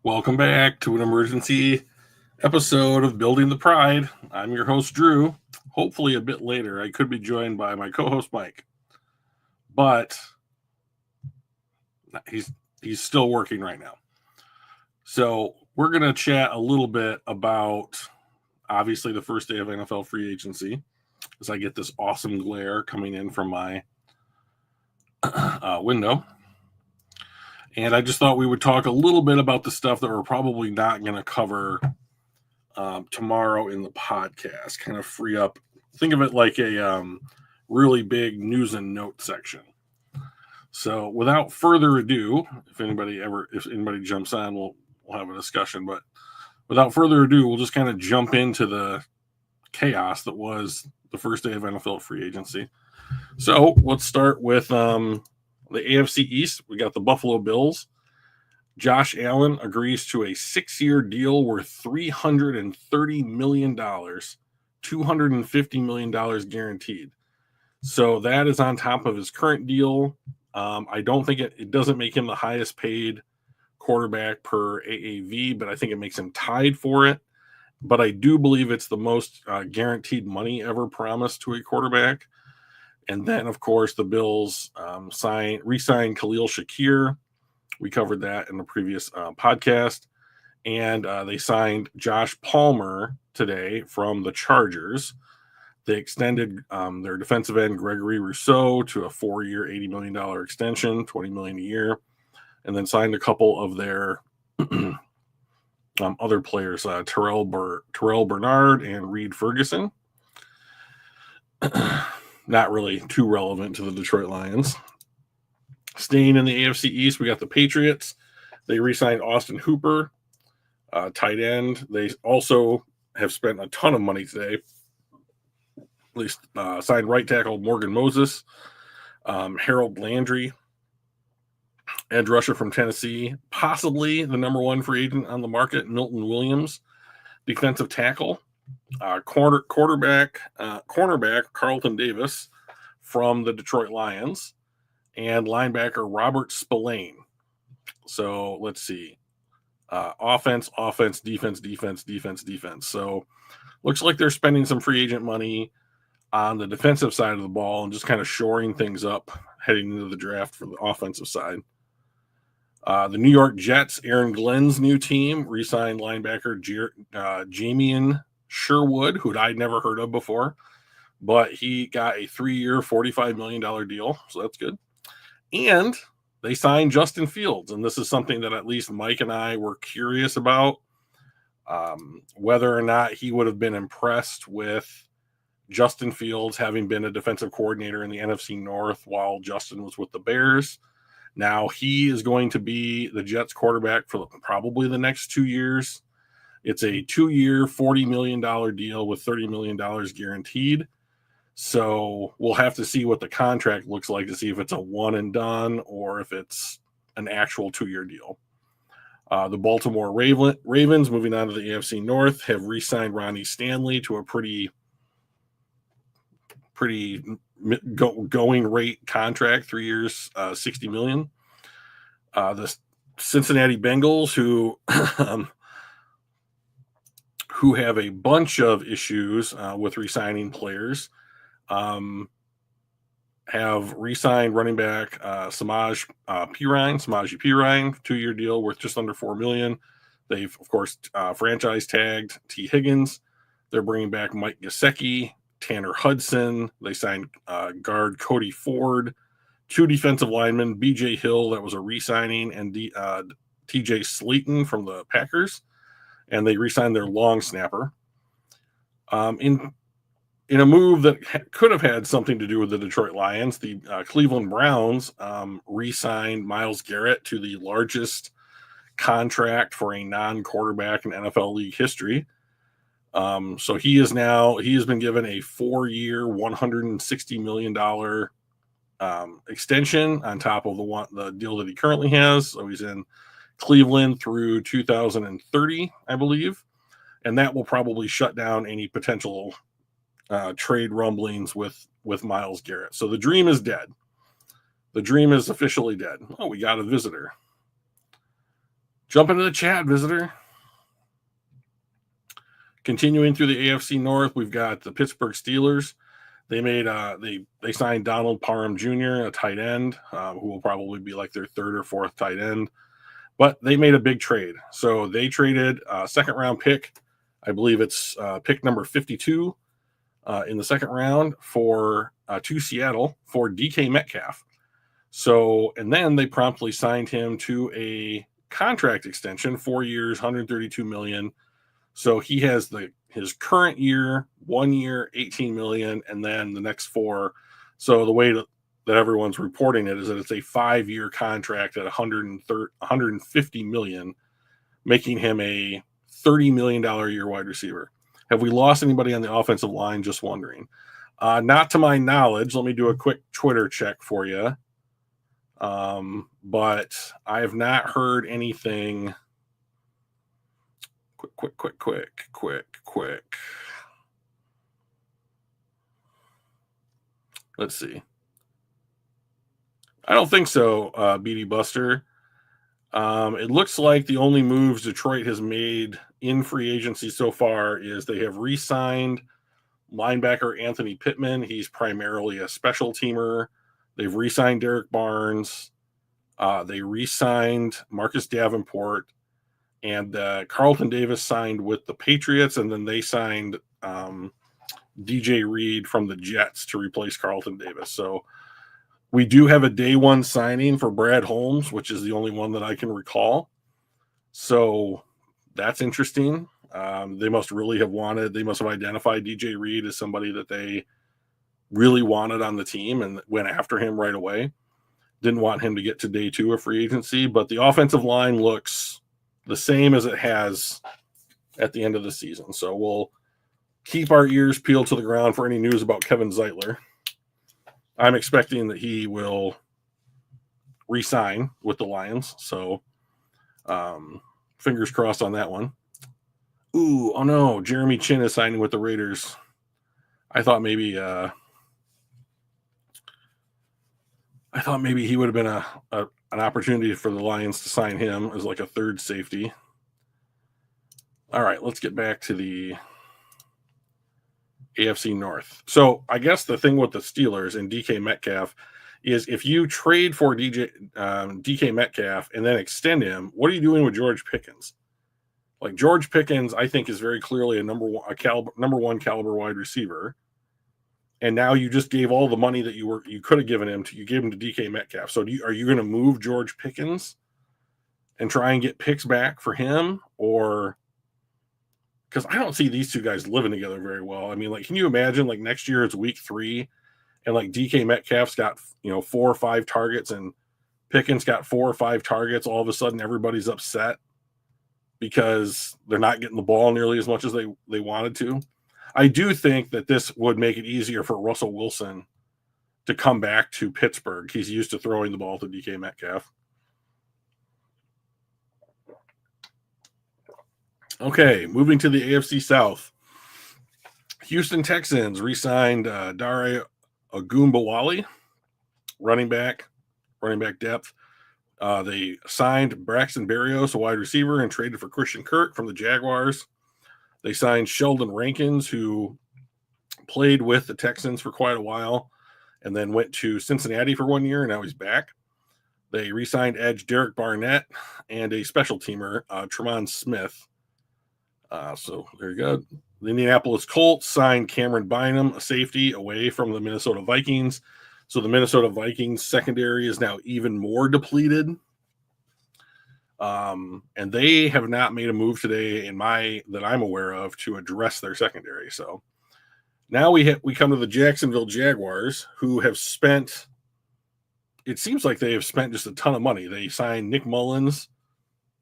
Welcome back to an emergency episode of Building the Pride. I'm your host, Drew. Hopefully, a bit later, I could be joined by my co-host, Mike, but he's still working right now. So we're going to chat a little bit about, obviously, the first day of NFL free agency, as I get this awesome glare coming in from my window. And I just thought we would talk a little bit about the stuff that we're probably not going to cover tomorrow in the podcast. Kind of free up. Think of it like a really big news and note section. So without further ado, if anybody jumps on, we'll have a discussion. But without further ado, we'll just kind of jump into the chaos that was the first day of NFL free agency. So let's start with the AFC East. We got the Buffalo Bills. Josh Allen agrees to a 6-year deal worth $330 million, $250 million guaranteed. So that is on top of his current deal. I don't think it doesn't make him the highest paid quarterback per AAV, but I think it makes him tied for it. But I do believe it's the most guaranteed money ever promised to a quarterback. And then, of course, the Bills re-signed Khalil Shakir. We covered that in the previous podcast. And they signed Josh Palmer today from the Chargers. They extended their defensive end, Gregory Rousseau, to a 4-year, $80 million extension, $20 million a year. And then signed a couple of their other players, Terrell Bernard and Reed Ferguson. Not really too relevant to the Detroit Lions. Staying in the AFC East, we got the Patriots. They re-signed Austin Hooper, tight end. They also have spent a ton of money today. At least signed right tackle Morgan Moses, Harold Landry, edge rusher from Tennessee, possibly the number one free agent on the market, Milton Williams, defensive tackle, cornerback Carlton Davis from the Detroit Lions, and linebacker Robert Spillane. So let's see. Offense, defense. So looks like they're spending some free agent money on the defensive side of the ball and just kind of shoring things up heading into the draft for the offensive side. The New York Jets, Aaron Glenn's new team, re-signed linebacker Jamian Sherwood, who I'd never heard of before, but he got a 3-year, $45 million deal, so that's good. And they signed Justin Fields, and this is something that at least Mike and I were curious about, whether or not he would have been impressed with Justin Fields having been a defensive coordinator in the NFC North while Justin was with the Bears. Now he is going to be the Jets quarterback for probably the next 2 years. It's a 2-year, $40 million deal with $30 million guaranteed. So we'll have to see what the contract looks like to see if it's a one and done or if it's an actual 2-year deal. The Baltimore Ravens, moving on to the AFC North, have re-signed Ronnie Stanley to a pretty going rate contract, 3 years, $60 million. The Cincinnati Bengals, who have a bunch of issues with re-signing players, have re-signed running back Samaje Perine, 2-year deal worth just under $4 million. They've, of course, franchise tagged T. Higgins. They're bringing back Mike Gesicki, Tanner Hudson. They signed guard Cody Ford, 2 defensive linemen, B.J. Hill, that was a re-signing, and T.J. Slayton from the Packers. And they re-signed their long snapper. In a move that could have had something to do with the Detroit Lions, the Cleveland Browns re-signed Myles Garrett to the largest contract for a non-quarterback in NFL league history. So he has been given a 4-year, $160 million extension on top of the deal that he currently has. So he's in Cleveland through 2030, I believe, and that will probably shut down any potential trade rumblings with Myles Garrett. So the dream is dead. The dream is officially dead. Oh, we got a visitor. Jump into the chat, visitor. Continuing through the AFC North, we've got the Pittsburgh Steelers. They made they signed Donald Parham Jr., a tight end, who will probably be like their third or fourth tight end. But they made a big trade. So they traded a second round pick. I believe it's pick number 52 in the second round to Seattle for DK Metcalf. So, and then they promptly signed him to a contract extension, 4 years, $132 million. So he has his current year, 1 year, $18 million, and then the next 4. So the way that everyone's reporting it is that it's a 5-year contract at $150 million, making him a $30 million a year wide receiver. Have we lost anybody on the offensive line? Just wondering. Not to my knowledge. Let me do a quick Twitter check for you. But I have not heard anything. Quick. Let's see. I don't think so, BD Buster. It looks like the only moves Detroit has made in free agency so far is they have re-signed linebacker Anthony Pittman. He's primarily a special teamer. They've re-signed Derek Barnes. They re-signed Marcus Davenport. And Carlton Davis signed with the Patriots, and then they signed DJ Reed from the Jets to replace Carlton Davis. So we do have a day one signing for Brad Holmes, which is the only one that I can recall. So that's interesting. They must have identified DJ Reed as somebody that they really wanted on the team and went after him right away. Didn't want him to get to day 2 of free agency, but the offensive line looks the same as it has at the end of the season. So we'll keep our ears peeled to the ground for any news about Kevin Zeitler. I'm expecting that he will re-sign with the Lions. So fingers crossed on that one. Oh no, Jeremy Chin is signing with the Raiders. I thought maybe he would have been an opportunity for the Lions to sign him as like a third safety. All right, let's get back to the AFC North. So I guess the thing with the Steelers and DK Metcalf is if you trade for DK Metcalf and then extend him, what are you doing with George Pickens? Like George Pickens, I think is very clearly a number one caliber wide receiver. And now you just gave all the money that you could have given him you gave him to DK Metcalf. So are you going to move George Pickens and try and get picks back for him? Or because I don't see these two guys living together very well. I mean, like, can you imagine like next year it's week 3 and like DK Metcalf's got 4 or 5 targets and Pickens got 4 or 5 targets. All of a sudden everybody's upset because they're not getting the ball nearly as much as they wanted to. I do think that this would make it easier for Russell Wilson to come back to Pittsburgh. He's used to throwing the ball to DK Metcalf. Okay, moving to the AFC South. Houston Texans re-signed Dare Ogunbowale, running back depth. They signed Braxton Berrios, a wide receiver, and traded for Christian Kirk from the Jaguars. They signed Sheldon Rankins, who played with the Texans for quite a while and then went to Cincinnati for 1 year, and now he's back. They re-signed edge Derek Barnett and a special teamer, Tremont Smith. So there you go. The Indianapolis Colts signed Cameron Bynum, a safety, away from the Minnesota Vikings. So the Minnesota Vikings secondary is now even more depleted. And they have not made a move today that I'm aware of to address their secondary. So now we come to the Jacksonville Jaguars, who have spent, it seems like they have spent just a ton of money. They signed Nick Mullins,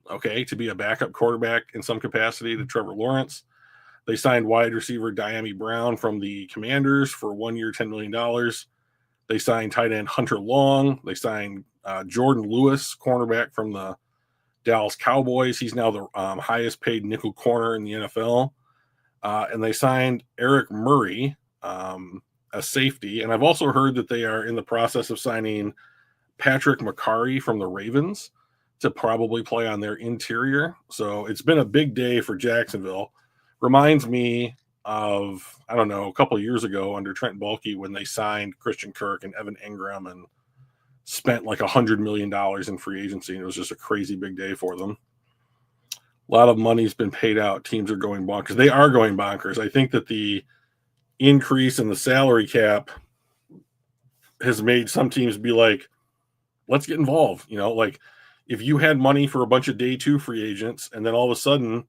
to be a backup quarterback in some capacity to Trevor Lawrence. They signed wide receiver Diami Brown from the Commanders for 1 year, $10 million. They signed tight end Hunter Long. They signed Jordan Lewis, cornerback from the Dallas Cowboys. He's now the highest paid nickel corner in the NFL. And they signed Eric Murray, a safety. And I've also heard that they are in the process of signing Patrick McCarry from the Ravens to probably play on their interior. So it's been a big day for Jacksonville. Reminds me of, I don't know, a couple of years ago under Trent Baalke when they signed Christian Kirk and Evan Ingram and spent like $100 million in free agency. And it was just a crazy big day for them. A lot of money's been paid out. Teams are going bonkers. They are going bonkers. I think that the increase in the salary cap has made some teams be like, let's get involved. You know, like if you had money for a bunch of day two free agents and then all of a sudden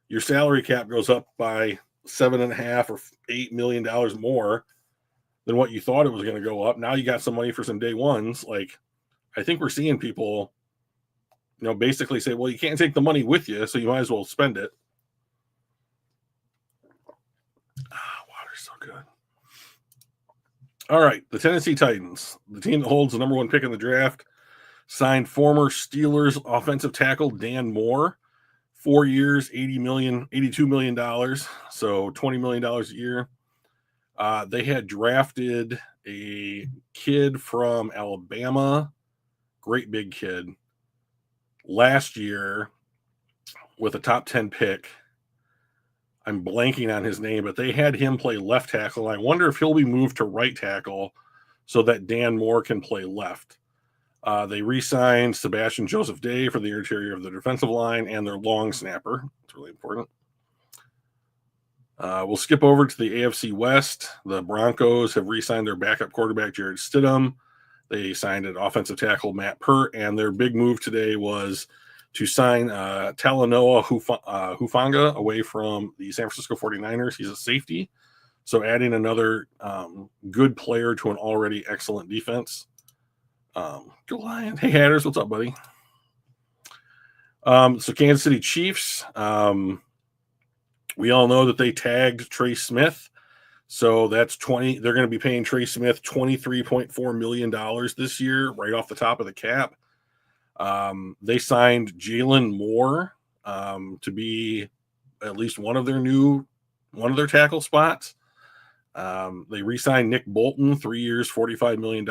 your salary cap goes up by $7.5 or $8 million more than what you thought it was going to go up. Now you got some money for some day ones. Like, I think we're seeing people, you know, basically say, well, you can't take the money with you, so you might as well spend it. Water's so good. All right, the Tennessee Titans, the team that holds the number one pick in the draft, signed former Steelers offensive tackle Dan Moore, 4 years, $82 million, so $20 million a year. They had drafted a kid from Alabama, great big kid, last year with a top 10 pick. I'm blanking on his name, but they had him play left tackle. I wonder if he'll be moved to right tackle so that Dan Moore can play left. They re-signed Sebastian Joseph Day for the interior of the defensive line and their long snapper. It's really important. We'll skip over to the AFC West. The Broncos have re-signed their backup quarterback, Jared Stidham. They signed an offensive tackle, Matt Pert, and their big move today was to sign Talanoa Hufanga away from the San Francisco 49ers. He's a safety, so adding another good player to an already excellent defense. Go Lions. Hey, Hatters, what's up, buddy? So Kansas City Chiefs, we all know that they tagged Trey Smith. So that's 20. They're going to be paying Trey Smith $23.4 million this year, right off the top of the cap. They signed Jalen Moore to be at least one of their tackle spots. They re-signed Nick Bolton, 3 years, $45 million.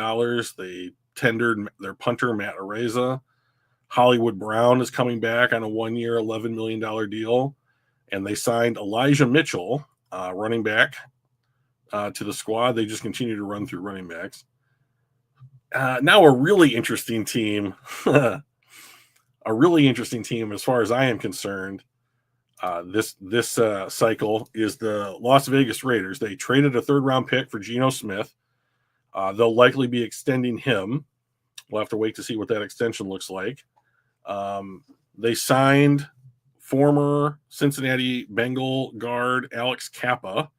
They tendered their punter, Matt Araiza. Hollywood Brown is coming back on a 1 year, $11 million deal. And they signed Elijah Mitchell, running back, to the squad. They just continue to run through running backs. Now a really interesting team, as far as I am concerned, this cycle is the Las Vegas Raiders. They traded a third-round pick for Geno Smith. They'll likely be extending him. We'll have to wait to see what that extension looks like. They signed former Cincinnati Bengal guard Alex Kappa.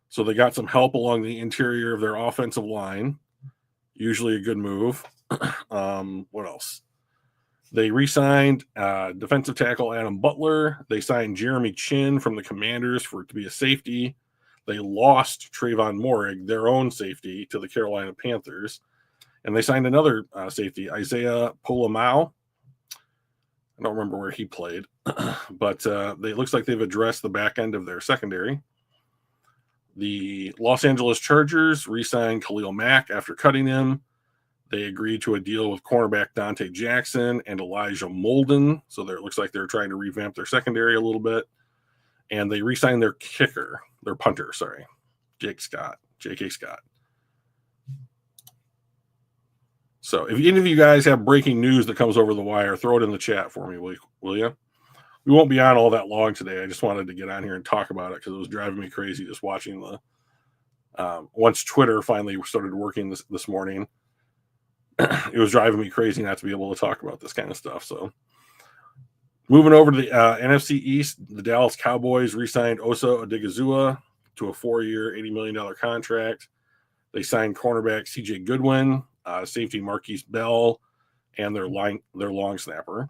So they got some help along the interior of their offensive line. Usually a good move. What else? They re-signed defensive tackle Adam Butler. They signed Jeremy Chin from the Commanders to be a safety. They lost Trayvon Morig, their own safety, to the Carolina Panthers. And they signed another safety, Isaiah Polamau. I don't remember where he played. But it looks like they've addressed the back end of their secondary. The Los Angeles Chargers re-signed Khalil Mack after cutting him. They agreed to a deal with cornerback Dante Jackson and Elijah Molden. So it looks like they're trying to revamp their secondary a little bit. And they re-signed their punter, J.K. Scott. So if any of you guys have breaking news that comes over the wire, throw it in the chat for me, will you? We won't be on all that long today. I just wanted to get on here and talk about it because it was driving me crazy just watching once Twitter finally started working this morning. It was driving me crazy not to be able to talk about this kind of stuff. So moving over to the NFC East, the Dallas Cowboys re-signed Osa Odigizua to a 4-year, $80 million contract. They signed cornerback CJ Goodwin, safety Marquise Bell, and their long snapper.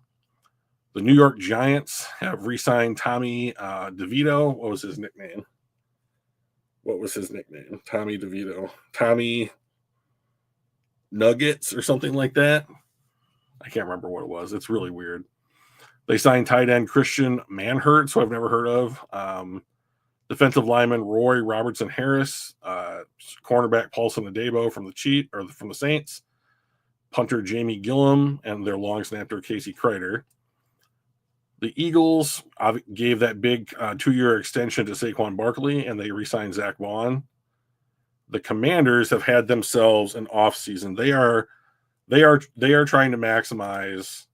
The New York Giants have re-signed Tommy DeVito. What was his nickname? Tommy DeVito. Tommy Nuggets or something like that. I can't remember what it was. It's really weird. They signed tight end Christian Manhurt, who I've never heard of. Defensive lineman Roy Robertson Harris. Cornerback Paulson Adebo from the Saints. punter Jamie Gillum and their long snapper Casey Kreider. The Eagles gave that big 2-year extension to Saquon Barkley, and they re-signed Zach Vaughn. The Commanders have had themselves an offseason. They are trying to maximize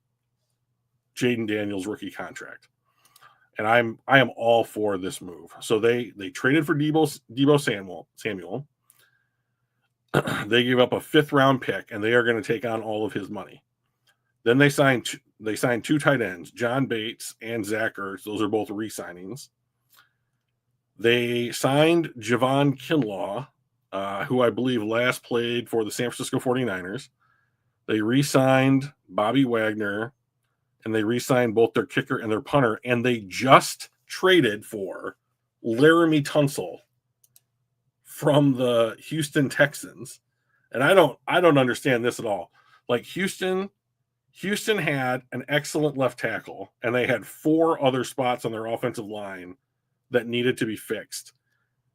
Jaden Daniels' rookie contract, and I am all for this move. So they traded for Deebo Samuel. They gave up a 5th-round pick, and they are going to take on all of his money. Then they signed 2 tight ends, John Bates and Zach Ertz. Those are both re-signings. They signed Javon Kinlaw, who I believe last played for the San Francisco 49ers. They re-signed Bobby Wagner, and they re-signed both their kicker and their punter, and they just traded for Laramie Tunsil from the Houston Texans. And I don't understand this at all. Like Houston had an excellent left tackle, and they had 4 other spots on their offensive line that needed to be fixed.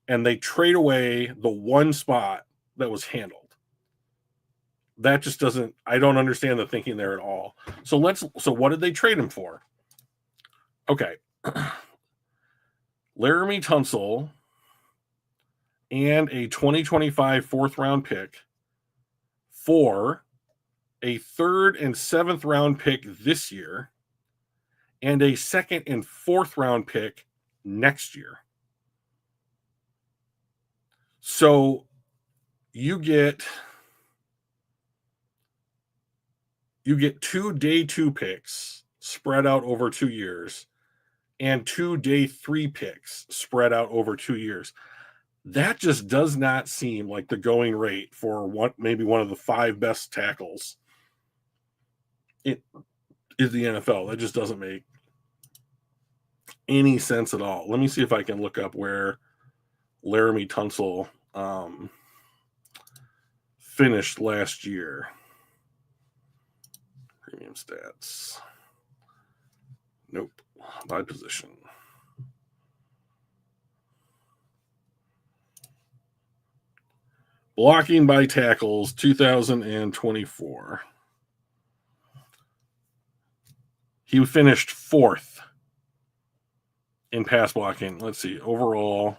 And they trade away the one spot that was handled. That just doesn't, I don't understand the thinking there at all. So what did they trade him for? Okay. Laramie Tunsil and a 2025 4th-round pick for a 3rd and 7th-round pick this year and a 2nd and 4th-round pick next year. So you get 2 day 2 picks spread out over 2 years and 2 day 3 picks spread out over 2 years. That just does not seem like the going rate for maybe one of the 5 best tackles in the NFL. That just doesn't make any sense at all. Let me see if I can look up where Laramie Tunsil finished last year. Premium stats. Nope. By position. Blocking by tackles, 2024. He finished 4th in pass blocking. Let's see. Overall,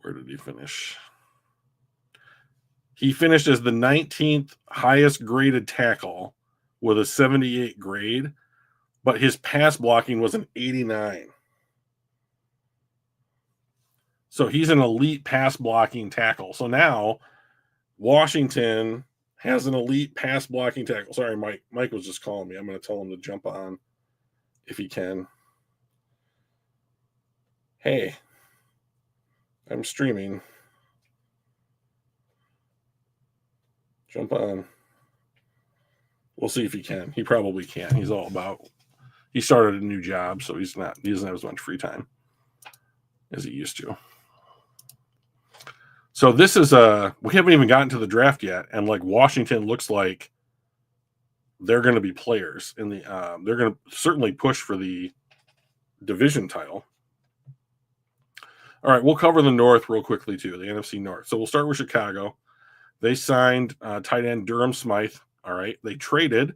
where did he finish? He finished as the 19th highest graded tackle with a 78 grade, but his pass blocking was an 89. So he's an elite pass blocking tackle. So now Washington has an elite pass blocking tackle. Sorry, Mike. Mike was just calling me. I'm going to tell him to jump on if he can. Hey, I'm streaming. Jump on. We'll see if he can. He probably can. He started a new job, so he doesn't have as much free time as he used to. So this is we haven't even gotten to the draft yet, and like Washington looks like they're going to be players in the. They're going to certainly push for the division title. All right, we'll cover the North real quickly too, the NFC North. So we'll start with Chicago. They signed tight end Durham Smythe. All right, they traded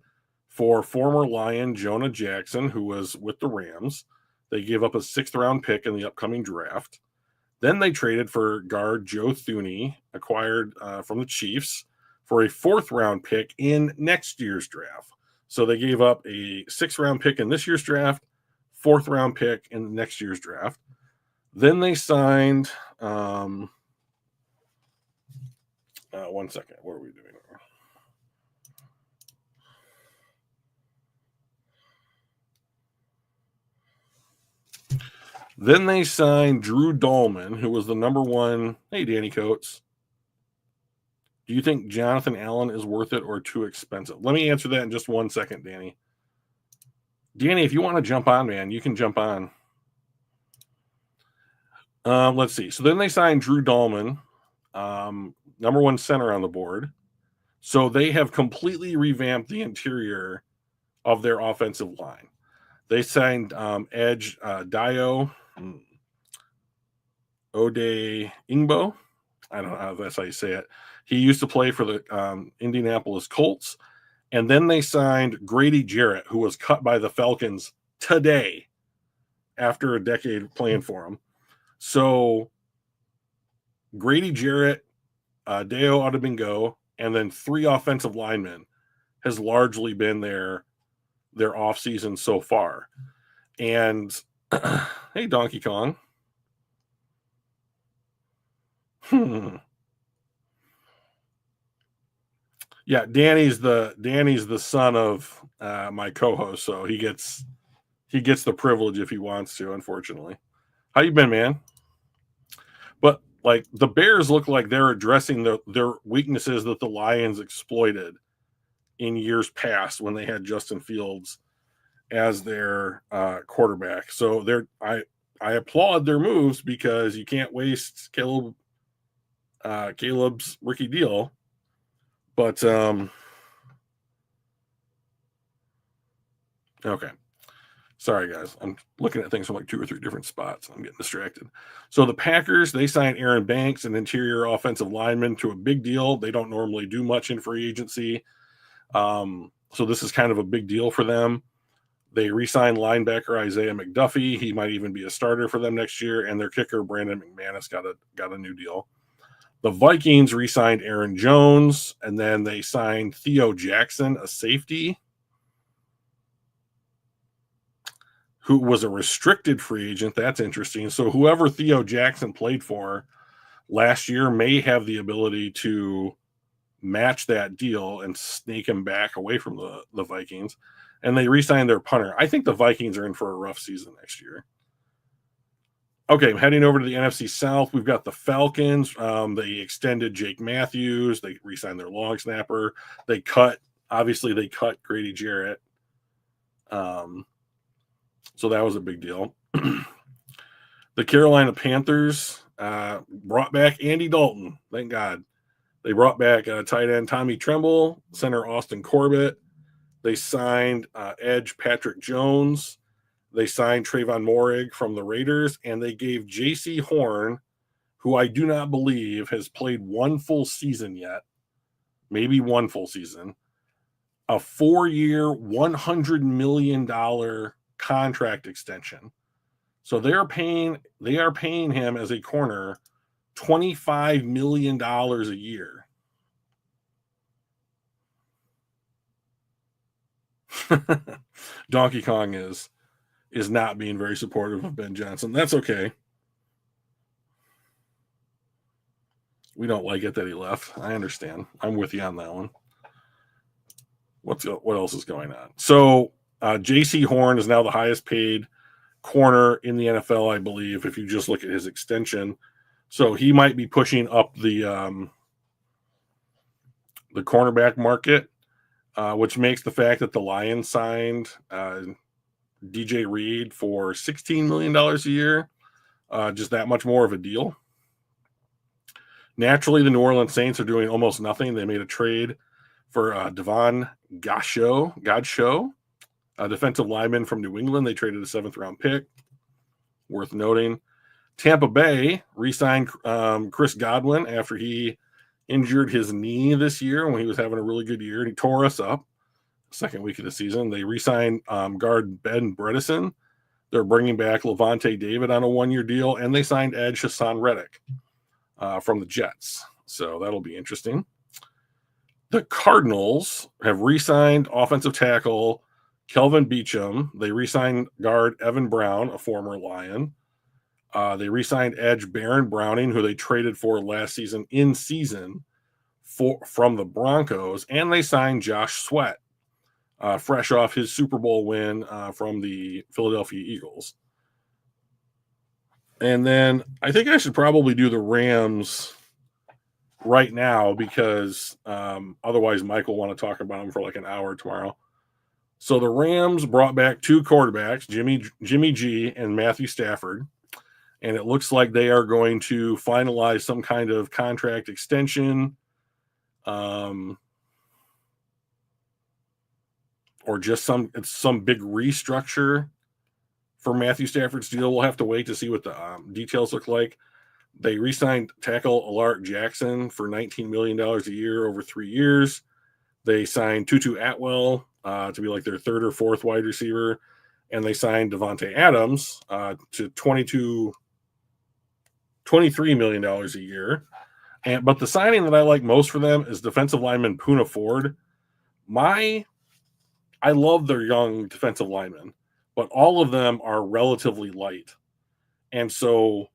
for former Lion Jonah Jackson, who was with the Rams. They gave up a 6th-round pick in the upcoming draft. Then they traded for guard Joe Thuney, acquired from the Chiefs, for a 4th-round pick in next year's draft. So they gave up a 6th-round pick in this year's draft, 4th-round pick in next year's draft. Then they signed one second. What are we doing? Then they signed Drew Dahlman, who was the number 1. Hey, Danny Coates. Do you think Jonathan Allen is worth it or too expensive? Let me answer that in just 1 second, Danny. Danny, if you want to jump on, man, you can jump on. Let's see. So then they signed Drew Dahlman, number 1 center on the board. So they have completely revamped the interior of their offensive line. They signed Edge Dio Ode Ingbo. I don't know how that's how you say it. He used to play for the Indianapolis Colts, and then they signed Grady Jarrett, who was cut by the Falcons today after a decade playing for him. So Grady Jarrett, Deo Adebingo, and then 3 offensive linemen has largely been their offseason so far. And hey, Donkey Kong. Yeah, Danny's the son of my co-host, so he gets the privilege if he wants to. Unfortunately, how you been, man? But like the Bears look like they're addressing their weaknesses that the Lions exploited in years past when they had Justin Fields as their quarterback. So I applaud their moves because you can't waste Caleb's rookie deal. But okay. Sorry, guys. I'm looking at things from like 2 or 3 different spots. I'm getting distracted. So the Packers, they signed Aaron Banks, an interior offensive lineman, to a big deal. They don't normally do much in free agency. So this is kind of a big deal for them. They re-signed linebacker Isaiah McDuffie. He might even be a starter for them next year. And their kicker, Brandon McManus, got a new deal. The Vikings re-signed Aaron Jones, and then they signed Theo Jackson, a safety, who was a restricted free agent. That's interesting. So whoever Theo Jackson played for last year may have the ability to match that deal and snake him back away from the Vikings. And they re-signed their punter. I think the Vikings are in for a rough season next year. Okay, heading over to the NFC South, we've got the Falcons. They extended Jake Matthews. They re-signed their long snapper. They cut Grady Jarrett. So that was a big deal. The Carolina Panthers brought back Andy Dalton. Thank God. They brought back tight end Tommy Tremble, center Austin Corbett. They signed edge Patrick Jones. They signed Trayvon Moehrig from the Raiders, and they gave J.C. Horn, who I do not believe has played one full season yet, maybe one full season, a 4-year, $100 million contract extension. So they are paying him as a corner $25 million a year. Donkey Kong is not being very supportive of Ben Johnson. That's okay. We don't like it that he left. I understand. I'm with you on that one. What else is going on? So J.C. Horn is now the highest paid corner in the NFL, I believe, if you just look at his extension. So he might be pushing up the cornerback market, which makes the fact that the Lions signed DJ Reed for $16 million a year just that much more of a deal. Naturally, the New Orleans Saints are doing almost nothing. They made a trade for Devon Godchaux, a defensive lineman from New England. They traded a 7th-round pick. Worth noting. Tampa Bay re-signed Chris Godwin after he injured his knee this year when he was having a really good year, and he tore us up second week of the season. They re-signed guard Ben Bredesen. They're bringing back Levante David on a 1-year deal, and they signed edge Hassan Reddick from the Jets. So that'll be interesting. The Cardinals have re-signed offensive tackle Kelvin Beachum. They re-signed guard Evan Brown, a former Lion. They re-signed edge Baron Browning, who they traded for last season in season from the Broncos. And they signed Josh Sweat, fresh off his Super Bowl win from the Philadelphia Eagles. And then I think I should probably do the Rams right now because otherwise Mike will want to talk about them for like an hour tomorrow. So the Rams brought back 2 quarterbacks, Jimmy G and Matthew Stafford. And it looks like they are going to finalize some kind of contract extension or just some big restructure for Matthew Stafford's deal. We'll have to wait to see what the details look like. They re-signed tackle Alaric Jackson for $19 million a year over 3 years. They signed Tutu Atwell to be like their third or fourth wide receiver. And they signed Devontae Adams to $23 million a year. But the signing that I like most for them is defensive lineman Poona Ford. I love their young defensive linemen, but all of them are relatively light. And so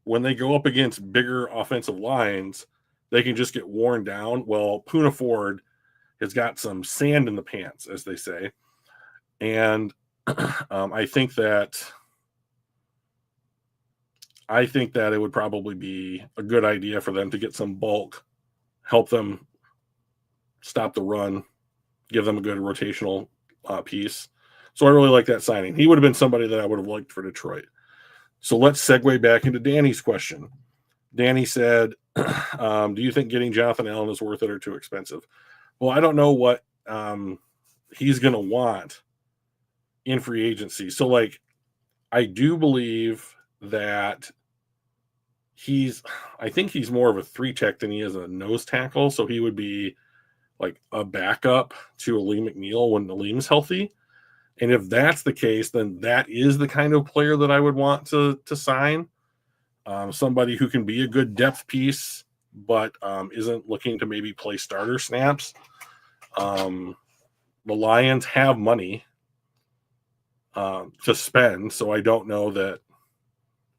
when they go up against bigger offensive lines, they can just get worn down. Well, Poona Ford has got some sand in the pants, as they say. And I think that it would probably be a good idea for them to get some bulk, help them stop the run, give them a good rotational piece. So I really like that signing. He would have been somebody that I would have liked for Detroit. So let's segue back into Danny's question. Danny said, do you think getting Jonathan Allen is worth it or too expensive? Well, I don't know what he's going to want in free agency. So, like, I do believe that I think he's more of a 3-tech than he is a nose tackle. So he would be like a backup to Aleem McNeil when Aleem's healthy. And if that's the case, then that is the kind of player that I would want to sign. Somebody who can be a good depth piece, but isn't looking to maybe play starter snaps. The Lions have money to spend, so I don't know that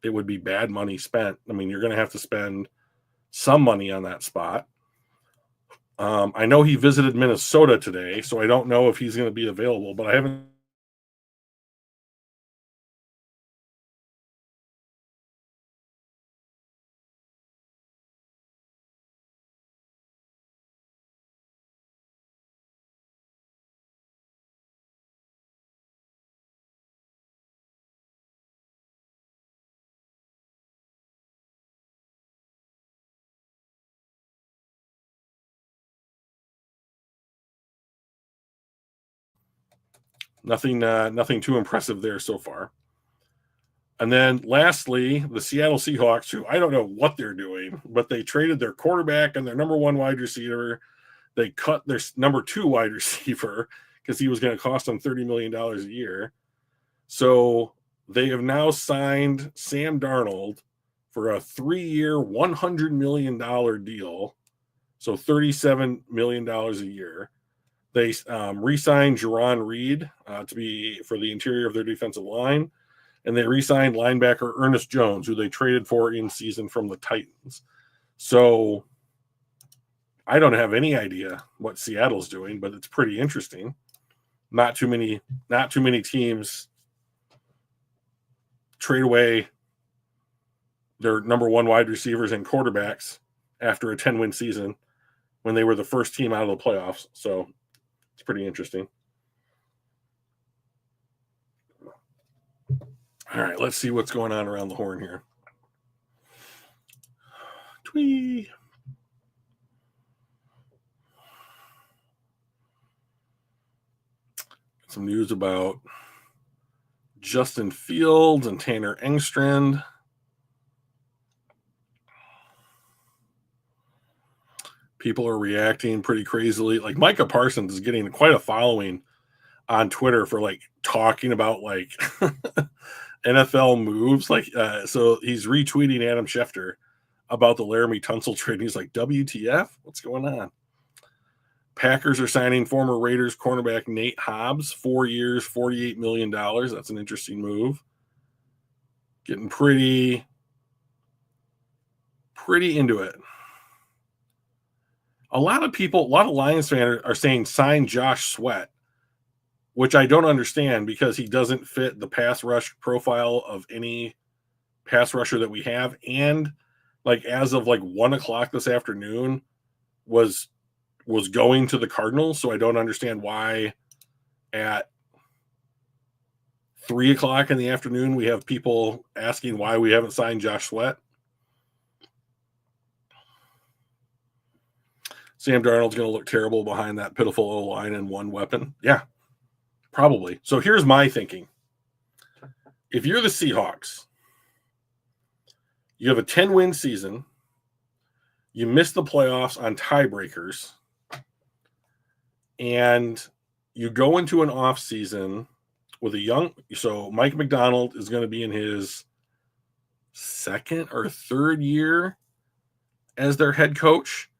it would be bad money spent. I mean, you're going to have to spend some money on that spot. I know he visited Minnesota today, so I don't know if he's going to be available, but I haven't. Nothing too impressive there so far. And then lastly, the Seattle Seahawks, who I don't know what they're doing, but they traded their quarterback and their number 1 wide receiver. They cut their number 2 wide receiver because he was going to cost them $30 million a year. So they have now signed Sam Darnold for a 3-year, $100 million deal. So $37 million a year. They re-signed Jerron Reed to be for the interior of their defensive line. And they re-signed linebacker Ernest Jones, who they traded for in season from the Titans. So I don't have any idea what Seattle's doing, but it's pretty interesting. Not too many teams trade away their number 1 wide receivers and quarterbacks after a 10-win season when they were the first team out of the playoffs. So it's pretty interesting. All right, let's see what's going on around the horn here. Twee. Some news about Justin Fields and Tanner Engstrand. People are reacting pretty crazily. Like Micah Parsons is getting quite a following on Twitter for like talking about like NFL moves. Like, so he's retweeting Adam Schefter about the Laramie Tunsil trade. He's like, WTF? What's going on? Packers are signing former Raiders cornerback Nate Hobbs, 4 years, $48 million. That's an interesting move. Getting pretty into it. A lot of Lions fans are saying sign Josh Sweat, which I don't understand because he doesn't fit the pass rush profile of any pass rusher that we have. And like as of like 1:00 this afternoon was going to the Cardinals. So I don't understand why at 3:00 in the afternoon we have people asking why we haven't signed Josh Sweat. Sam Darnold's going to look terrible behind that pitiful O-line and one weapon. Yeah, probably. So here's my thinking. If you're the Seahawks, You have a 10-win season. You miss the playoffs on tiebreakers. And you go into an off season with a young. So Mike Macdonald is going to be in his second or third year as their head coach.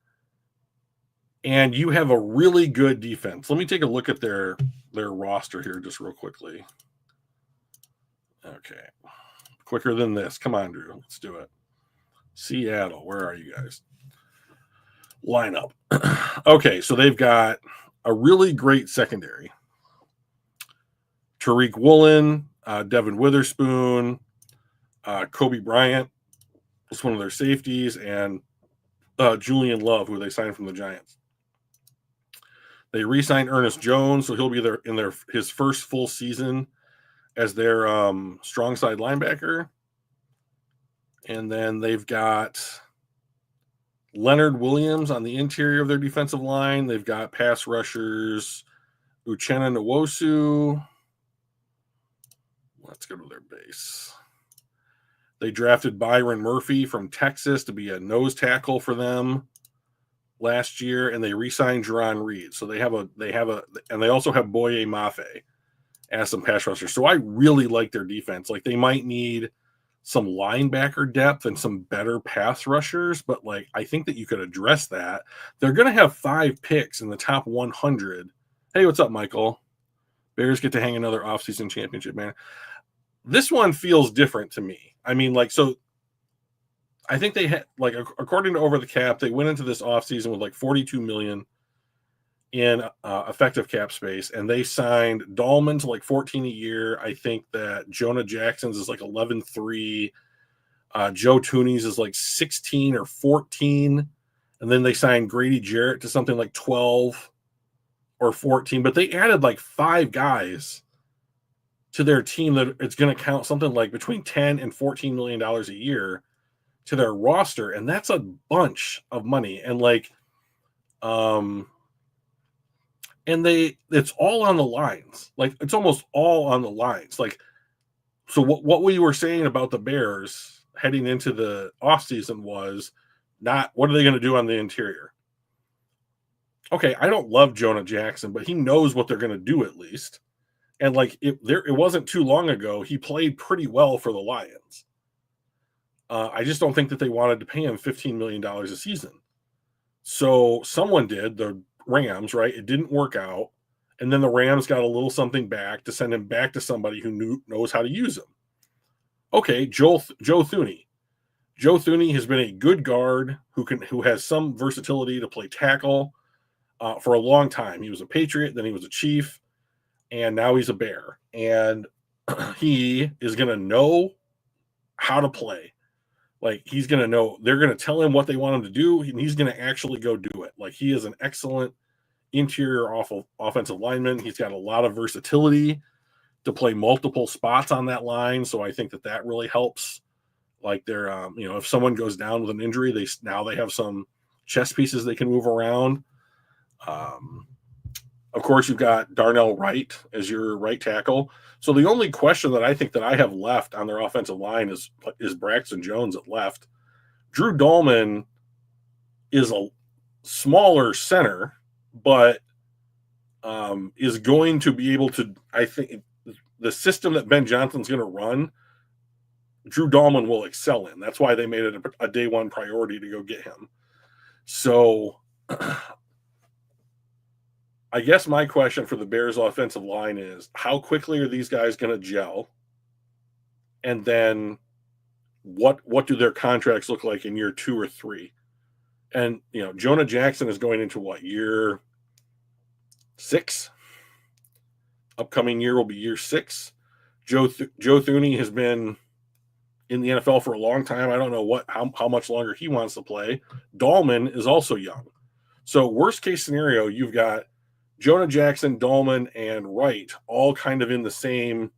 And you have a really good defense. Let me take a look at their roster here just real quickly. Okay. Quicker than this. Come on, Drew. Let's do it. Seattle. Where are you guys? Lineup. Okay, so they've got a really great secondary. Tariq Woolen, Devin Witherspoon, Kobe Bryant was one of their safeties, and Julian Love, who they signed from the Giants. They re-signed Ernest Jones, so he'll be there in his first full season as their strong side linebacker. And then they've got Leonard Williams on the interior of their defensive line. They've got pass rushers Uchenna Nwosu. Let's go to their base. They drafted Byron Murphy from Texas to be a nose tackle for them last year, and they re-signed Jerron Reed. So and they also have Boye Mafe as some pass rushers. So I really like their defense. Like, they might need some linebacker depth and some better pass rushers, but like, I think that you could address that. They're going to have 5 picks in the top 100. Hey, what's up, Michael? Bears get to hang another offseason championship, man. This one feels different to me. I mean, like, so I think they had, like, according to Over the Cap, they went into this offseason with like $42 million in effective cap space, and they signed Dahlman to like $14 a year. I think that Jonah Jackson's is like 11.3. Joe Thuney's is like 16 or 14. And then they signed Grady Jarrett to something like 12 or 14. But they added like 5 guys to their team that it's going to count something like between $10 and $14 million a year to their roster. And that's a bunch of money. And like, and it's all on the lines. Like, it's almost all on the lines. Like, so what we were saying about the Bears heading into the offseason was not what are they going to do on the interior? Okay, I don't love Jonah Jackson, but he knows what they're going to do at least. And like, it wasn't too long ago, he played pretty well for the Lions. I just don't think that they wanted to pay him $15 million a season. So someone did, the Rams, right? It didn't work out. And then the Rams got a little something back to send him back to somebody who knows how to use him. Okay, Joe Thuney. Joe Thuney has been a good guard who has some versatility to play tackle for a long time. He was a Patriot, then he was a Chief, and now he's a Bear. And he is going to know how to play. Like, he's going to know, they're going to tell him what they want him to do, and he's going to actually go do it. Like, he is an excellent interior offensive lineman. He's got a lot of versatility to play multiple spots on that line. So I think that really helps. Like, they're, if someone goes down with an injury, they have some chess pieces they can move around. Of course, you've got Darnell Wright as your right tackle. So the only question that I think that I have left on their offensive line is Braxton Jones at left. Drew Dahlman is a smaller center, but is going to be able to, I think, the system that Ben Johnson's going to run, Drew Dahlman will excel in. That's why they made it a day one priority to go get him. So I guess my question for the Bears offensive line is, how quickly are these guys going to gel? And then what do their contracts look like in year 2 or 3? And, Jonah Jackson is going into what, year 6? Upcoming year will be year 6. Joe Thuney has been in the NFL for a long time. I don't know how much longer he wants to play. Dahlman is also young. So worst case scenario, you've got Jonah Jackson, Dahlman, and Wright all kind of in the same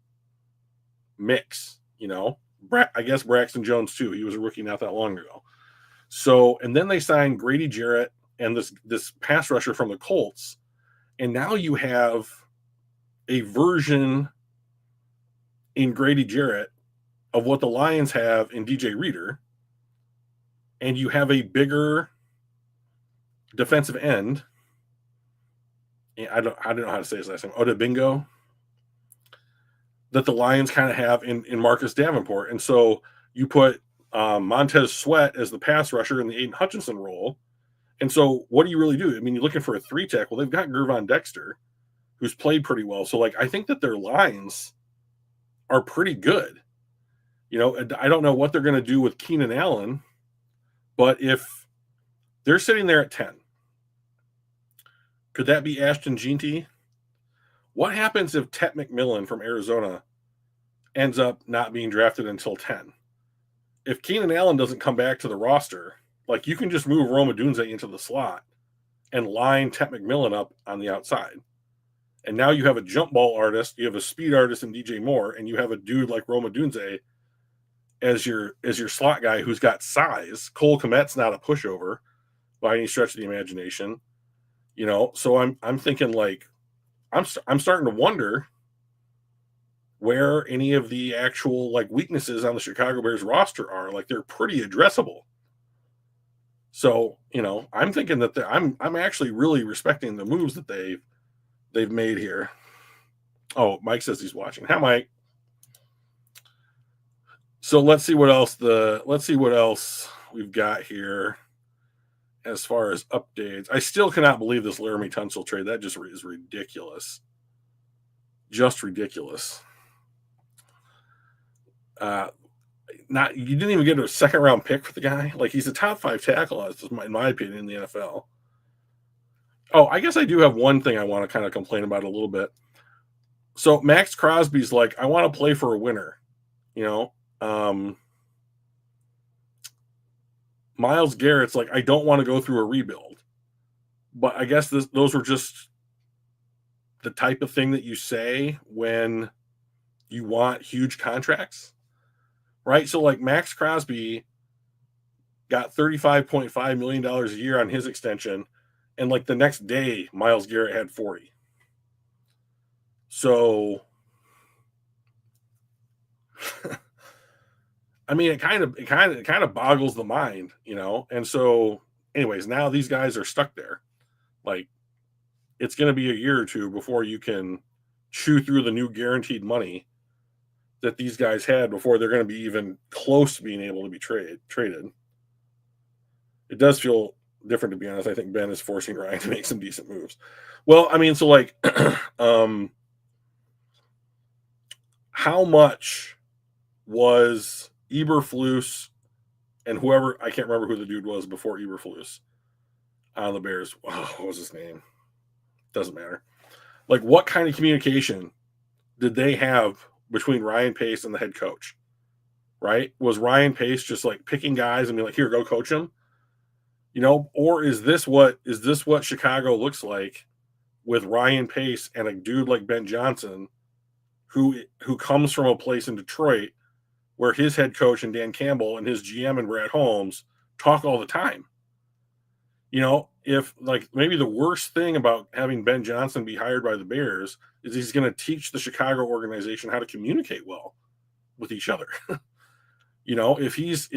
mix, I guess Braxton Jones too. He was a rookie not that long ago. So, and then they signed Grady Jarrett and this pass rusher from the Colts. And now you have a version in Grady Jarrett of what the Lions have in DJ Reader. and you have a bigger defensive end. I don't know how to say his last name. Odabingo. That the Lions kind of have in Marcus Davenport. And so you put Montez Sweat as the pass rusher in the Aiden Hutchinson role. And so what do you really do? I mean, you're looking for a 3-tech. Well, they've got Gervon Dexter, who's played pretty well. So, like, I think that their lines are pretty good. You know, I don't know what they're going to do with Keenan Allen, but if they're sitting there at 10, could that be Ashton Jeanty? What happens if Tet McMillan from Arizona ends up not being drafted until 10? If Keenan Allen doesn't come back to the roster, like, you can just move Rome Odunze into the slot and line Tet McMillan up on the outside. And now you have a jump ball artist, you have a speed artist in DJ Moore, and you have a dude like Rome Odunze as your slot guy who's got size. Cole Kmet's not a pushover by any stretch of the imagination. You know, so I'm thinking, like, I'm starting to wonder where any of the actual, like, weaknesses on the Chicago Bears roster are. Like, they're pretty addressable. So, you know, I'm thinking that I'm actually really respecting the moves that they've made here. Oh, Mike says he's watching. Hi, Mike. So let's see what else we've got here as far as updates. I still cannot believe this Laramie Tunsil trade. That just is ridiculous. Just ridiculous. You didn't even get a second round pick for the guy. Like, he's a top 5 tackle, in my opinion, in the NFL. Oh, I guess I do have one thing I want to kind of complain about a little bit. So Max Crosby's like, I want to play for a winner, you know. Myles Garrett's like, I don't want to go through a rebuild. But I guess those were just the type of thing that you say when you want huge contracts, right? So, like, Max Crosby got $35.5 million a year on his extension, and, like, the next day, Myles Garrett had 40. So, I mean, it kind of boggles the mind, you know? And so, anyways, now these guys are stuck there. Like, it's going to be a year or two before you can chew through the new guaranteed money that these guys had before they're going to be even close to being able to be traded. It does feel different, to be honest. I think Ben is forcing Ryan to make some decent moves. Well, I mean, so, like, how much was Eberflus and whoever, I can't remember who the dude was before Eberflus on the Bears. Oh, what was his name? Doesn't matter. Like, what kind of communication did they have between Ryan Pace and the head coach? Right? Was Ryan Pace just, like, picking guys and be like, here, go coach them? You know, or is this what Chicago looks like with Ryan Pace and a dude like Ben Johnson, who comes from a place in Detroit where his head coach and Dan Campbell and his GM and Brad Holmes talk all the time? You know, if, like, maybe the worst thing about having Ben Johnson be hired by the Bears is he's going to teach the Chicago organization how to communicate well with each other. You know, if he's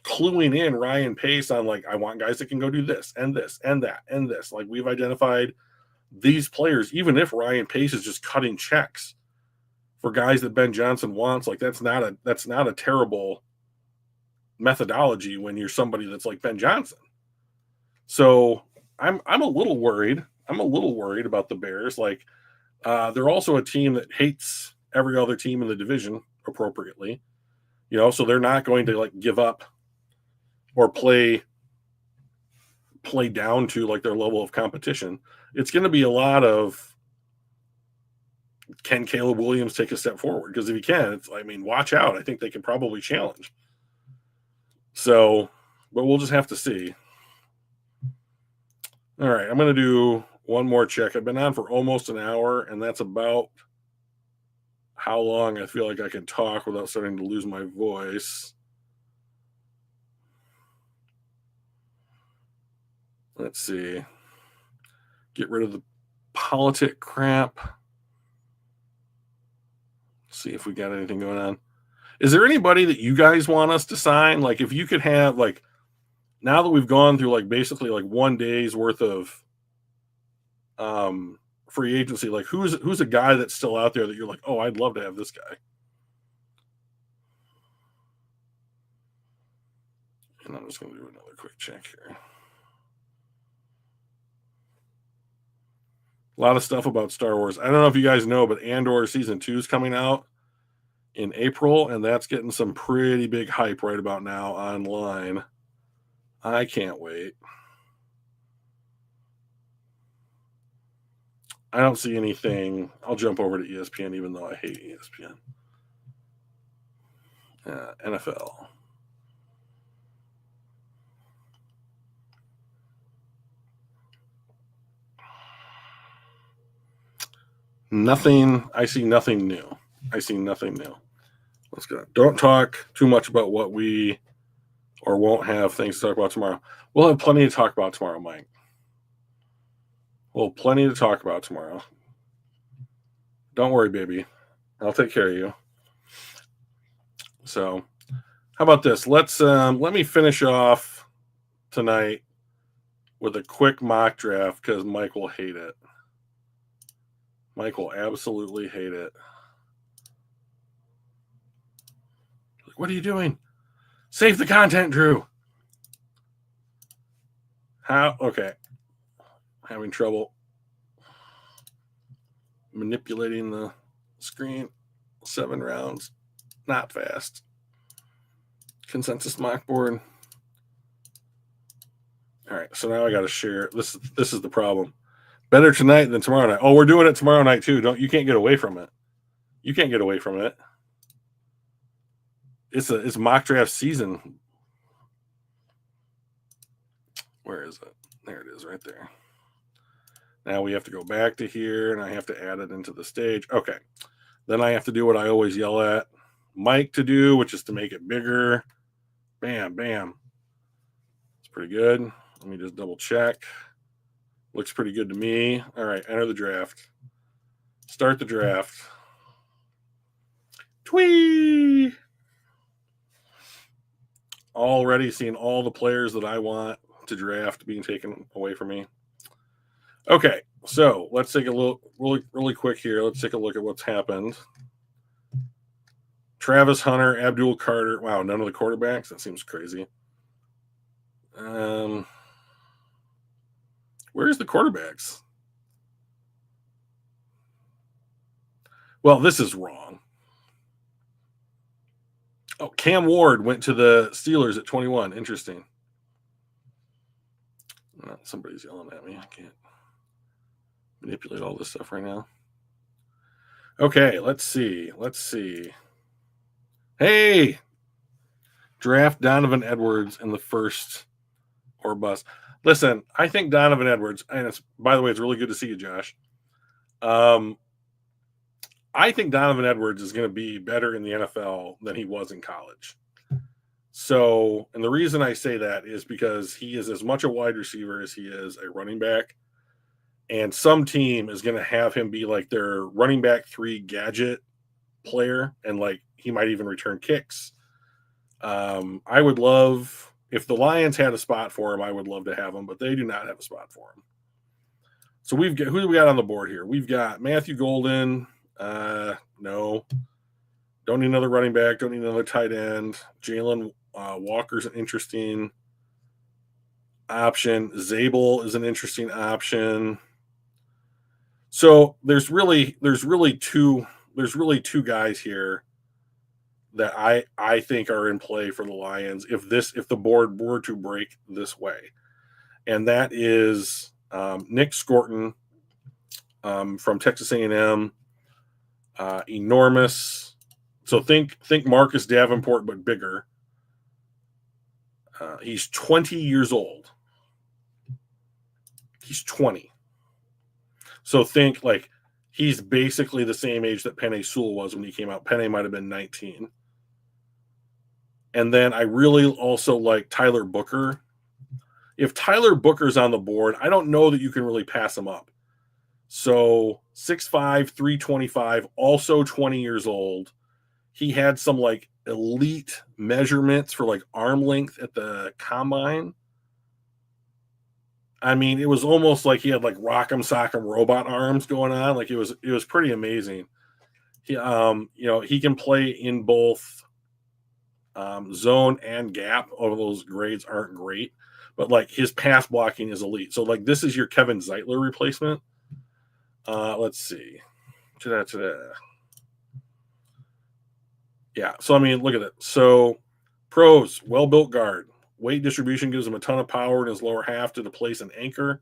cluing in Ryan Pace on, like, I want guys that can go do this and this and that and this. Like, we've identified these players, even if Ryan Pace is just cutting checks for guys that Ben Johnson wants, like, that's not a terrible methodology when you're somebody that's like Ben Johnson. So I'm a little worried. I'm a little worried about the Bears. Like, they're also a team that hates every other team in the division appropriately. You know, so they're not going to, like, give up or play down to, like, their level of competition. It's going to be a lot of, can Caleb Williams take a step forward? Because if he can, watch out. I think they can probably challenge. So, but we'll just have to see. All right, I'm going to do one more check. I've been on for almost an hour, and that's about how long I feel like I can talk without starting to lose my voice. Let's see. Get rid of the politic crap. See if we got anything going on. Is there anybody that you guys want us to sign? Like, if you could have, like, now that we've gone through like basically like 1 day's worth of free agency, like who's a guy that's still out there that you're like, oh, I'd love to have this guy. And I'm just going to do another quick check here. A lot of stuff about Star Wars. I don't know if you guys know, but Andor season 2 is coming out in April, and that's getting some pretty big hype right about now online. I can't wait. I don't see anything. I'll jump over to ESPN, even though I hate ESPN. NFL. Nothing. I see nothing new. Let's go. Don't talk too much about what we or won't have things to talk about tomorrow. We'll have plenty to talk about tomorrow, Mike. We'll have plenty to talk about tomorrow. Don't worry, baby. I'll take care of you. So, how about this? Let me finish off tonight with a quick mock draft because Mike will hate it. Mike will absolutely hate it. What are you doing? Save the content, Drew. How? Okay. Having trouble manipulating the screen. 7 rounds. Not fast. Consensus mock board. All right. So now I got to share. This is the problem. Better tonight than tomorrow night. Oh, we're doing it tomorrow night too. You can't get away from it. You can't get away from it. It's mock draft season. Where is it? There it is, right there. Now we have to go back to here, and I have to add it into the stage. Okay. Then I have to do what I always yell at Mike to do, which is to make it bigger. Bam, bam. It's pretty good. Let me just double check. Looks pretty good to me. All right, enter the draft. Start the draft. Twee! Already seeing all the players that I want to draft being taken away from me. Okay, so let's take a look really quick here. Let's take a look at what's happened. Travis Hunter, Abdul Carter. Wow, none of the quarterbacks? That seems crazy. Where's the quarterbacks? Well, this is wrong. Oh, Cam Ward went to the Steelers at 21. Interesting. Somebody's yelling at me. I can't manipulate all this stuff right now. Okay, let's see. Hey! Draft Donovan Edwards in the first or bust. Listen, I think Donovan Edwards, and by the way, it's really good to see you, Josh. I think Donovan Edwards is going to be better in the NFL than he was in college. So, and the reason I say that is because he is as much a wide receiver as he is a running back. And some team is going to have him be like their running back 3 gadget player, and like he might even return kicks. I would love, if the Lions had a spot for him, I would love to have him, but they do not have a spot for him. So who do we got on the board here? We've got Matthew Golden. No. Don't need another running back. Don't need another tight end. Jalen Walker's an interesting option. Zabel is an interesting option. So there's really two guys here that I think are in play for the Lions if the board were to break this way. And that is Nick Scorton from Texas A&M. Enormous. So think Marcus Davenport, but bigger. He's 20 years old. He's 20. So think like he's basically the same age that Penei Sewell was when he came out. Penei might have been 19. And then I really also like Tyler Booker. If Tyler Booker's on the board, I don't know that you can really pass him up. So 6'5", 325, also 20 years old. He had some like elite measurements for like arm length at the combine. I mean, it was almost like he had like Rock'em Sock'em robot arms going on. Like it was pretty amazing. He can play in both zone and gap. Although those grades aren't great, but like his pass blocking is elite. So like this is your Kevin Zeitler replacement. Let's see. Ta-da. Yeah. So I mean, look at it. So pros, well built guard. Weight distribution gives him a ton of power in his lower half to place an anchor.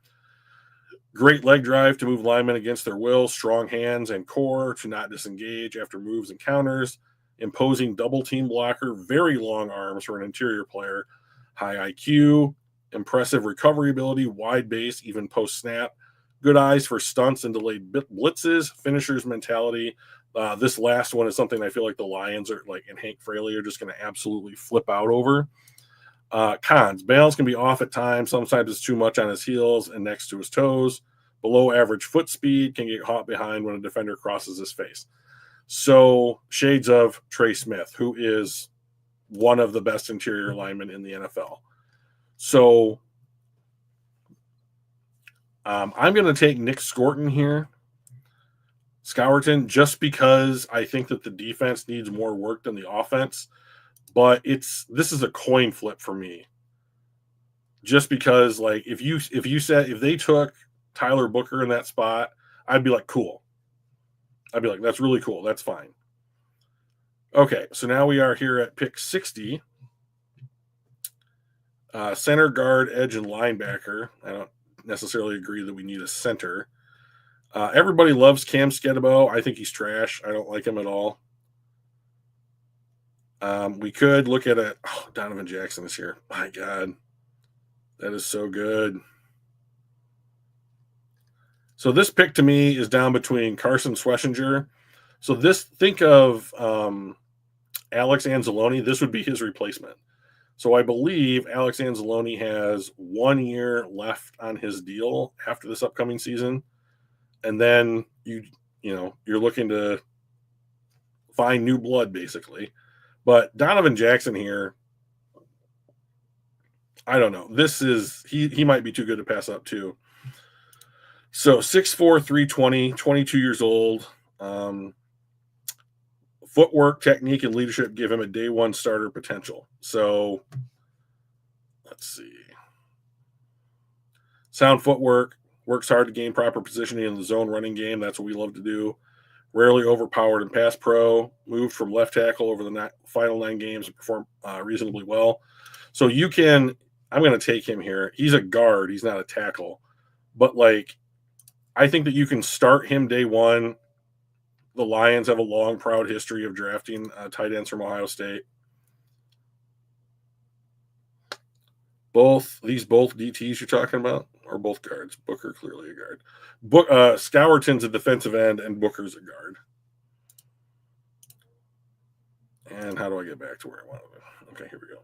Great leg drive to move linemen against their will. Strong hands and core to not disengage after moves and counters. Imposing double team blocker. Very long arms for an interior player. High IQ. Impressive recovery ability. Wide base, even post snap. Good eyes for stunts and delayed blitzes. Finisher's mentality. This last one is something I feel like the Lions are like, and Hank Fraley are just going to absolutely flip out over. Cons. Balance can be off at times. Sometimes it's too much on his heels and next to his toes. Below average foot speed, can get caught behind when a defender crosses his face. So shades of Trey Smith, who is one of the best interior linemen in the NFL. So I'm going to take Nick Scorton here, Scourton, just because I think that the defense needs more work than the offense. But this is a coin flip for me. Just because, like, if they took Tyler Booker in that spot, I'd be like, cool. I'd be like, that's really cool. That's fine. Okay, so now we are here at pick 60. Center, guard, edge, and linebacker. I don't necessarily agree that we need a center. Everybody loves Cam Skidabo. I think he's trash. I don't like him at all. We could look at it. Oh, Donovan Jackson is here. My God. That is so good. So this pick to me is down between Carson Schlesinger. So think of Alex Anzalone. This would be his replacement. So I believe Alex Anzalone has 1 year left on his deal after this upcoming season. And then you're looking to find new blood, basically. But Donovan Jackson here, I don't know. He might be too good to pass up too. So 6'4", 320, 22 years old. Footwork, technique, and leadership give him a day one starter potential. So let's see. Sound footwork, works hard to gain proper positioning in the zone running game. That's what we love to do. Rarely overpowered in pass pro, moved from left tackle over the final 9 games and performed reasonably well. So I'm going to take him here. He's a guard. He's not a tackle. But, like, I think that you can start him day one. The Lions have a long, proud history of drafting tight ends from Ohio State. Both DTs you're talking about are both guards. Booker clearly a guard. Scourton's a defensive end, and Booker's a guard. And how do I get back to where I want to? Okay, here we go.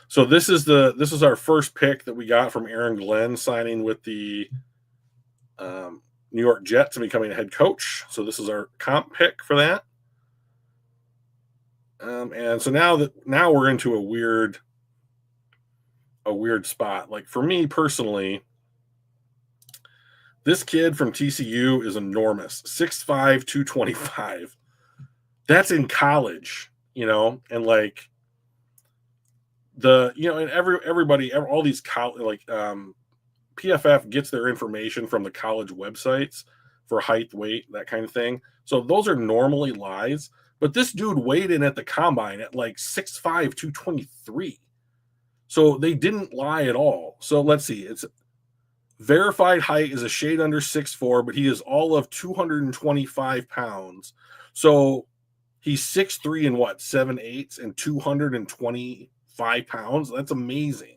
So this is our first pick that we got from Aaron Glenn signing with the New York Jets and becoming a head coach. So this is our comp pick for that. And so now we're into a weird spot. Like for me personally, this kid from TCU is enormous. 6'5", 225. That's in college, and like and everybody, all these PFF gets their information from the college websites for height, weight, that kind of thing. So those are normally lies, but this dude weighed in at the combine at like 6'5", 223. So they didn't lie at all. So let's see. It's verified height is a shade under 6'4", but he is all of 225 pounds. So he's 6'3" and 7/8 and 225 pounds. That's amazing.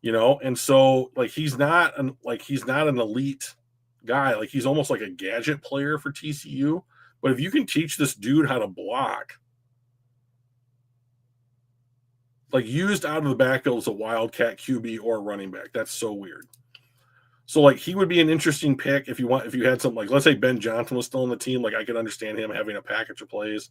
And so like he's not an elite guy. Like he's almost like a gadget player for TCU. But if you can teach this dude how to block, like used out of the backfield as a wildcat QB or running back, that's so weird. So like he would be an interesting pick if you had something like, let's say Ben Johnson was still on the team. Like I could understand him having a package of plays